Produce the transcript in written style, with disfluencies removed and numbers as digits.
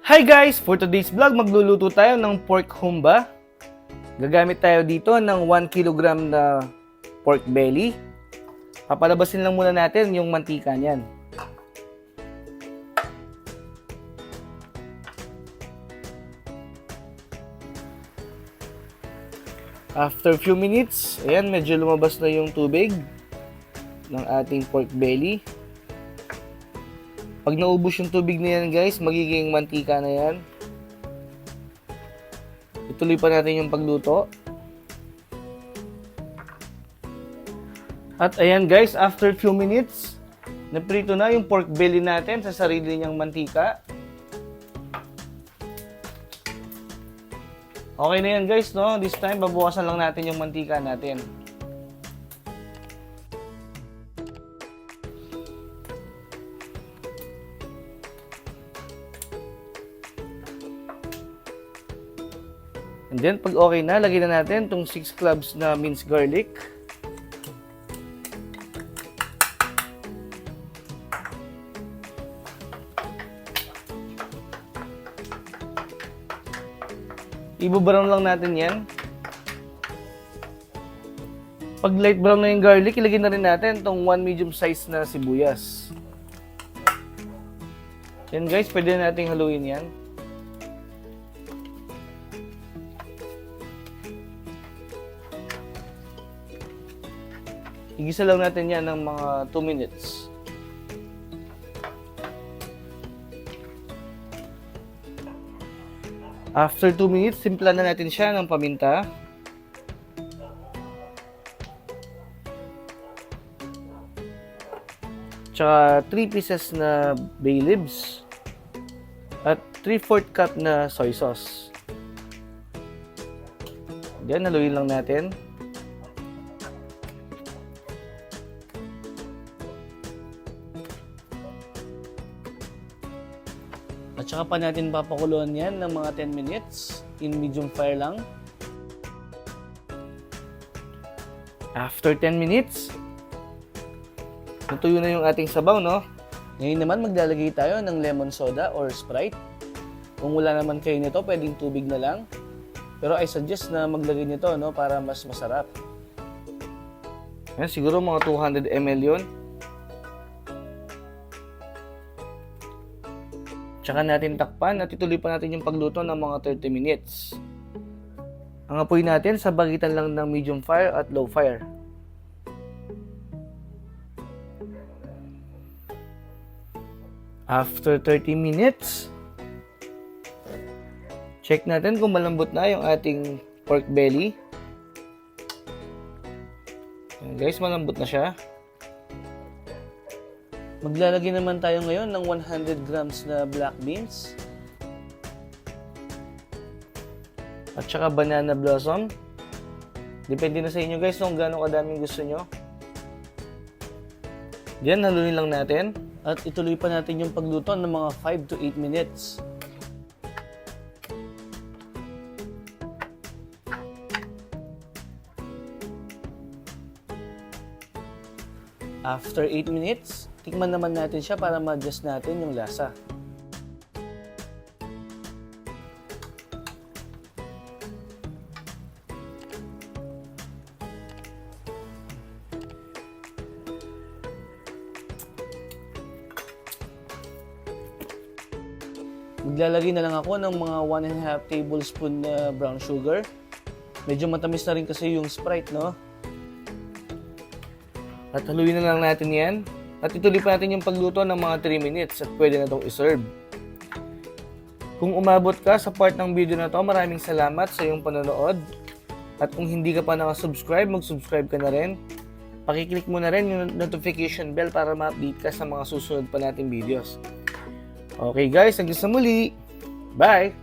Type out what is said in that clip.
Hi guys! For today's vlog, magluluto tayo ng pork humba. Gagamit tayo dito ng 1 kg na pork belly. Papalabasin lang muna natin yung mantika niyan. After few minutes, ayan, medyo lumabas na yung tubig ng ating pork belly. Pag naubos yung tubig na yan guys, magiging mantika na yan. Ituloy pa natin yung pagluto. At ayan guys, after few minutes, naprito na yung pork belly natin sa sarili niyang mantika. Okay na yan guys, no? This time, babawasan lang natin yung mantika natin. And then, pag okay na, lagyan na natin itong 6 cloves na minced garlic. Ibo-brown lang natin yan. Pag light brown na yung garlic, ilagay na rin natin itong 1 medium size na sibuyas. Yan guys, pwede na natin haluin yan. Igisa lang natin yan ng mga 2 minutes. After 2 minutes, simplan na natin siya ng paminta. Tsaka 3 pieces na bay leaves. At 3/4 cup na soy sauce. Yan, haluin lang natin. At saka pa natin papakuluan yan ng mga 10 minutes in medium fire lang. After 10 minutes, natuyo na yung ating sabaw, no? Ngayon naman maglalagay tayo ng lemon soda or Sprite. Kung wala naman kayo nito, pwedeng tubig na lang. Pero I suggest na maglagay nito, no? Para mas masarap. Yan, siguro mga 200 ml yun. Tsaka natin takpan at ituloy pa natin yung pagluto ng mga 30 minutes. Ang apoy natin sa pagitan lang ng medium fire at low fire. After 30 minutes, check natin kung malambot na yung ating pork belly. Ayan guys, malambot na siya. Maglalagay naman tayo ngayon ng 100 grams na black beans. At saka banana blossom. Depende na sa inyo guys kung gaano kadaming gusto nyo. Yan, haluin lang natin. At ituloy pa natin yung pagluto ng mga 5 to 8 minutes. After 8 minutes, tikman naman natin siya para ma-adjust natin yung lasa. Maglalagay na lang ako ng mga 1.5 tablespoon na brown sugar. Medyo matamis na rin kasi yung Sprite, no? At haluin na lang natin yan. At ituloy pa natin yung pagluto ng mga 3 minutes at pwede na itong iserve. Kung umabot ka sa part ng video na to, maraming salamat sa iyong panonood. At kung hindi ka pa nakasubscribe, mag-subscribe ka na rin. Pakiclick mo na rin yung notification bell para ma-update ka sa mga susunod pa nating videos. Okay guys, hanggang sa muli. Bye!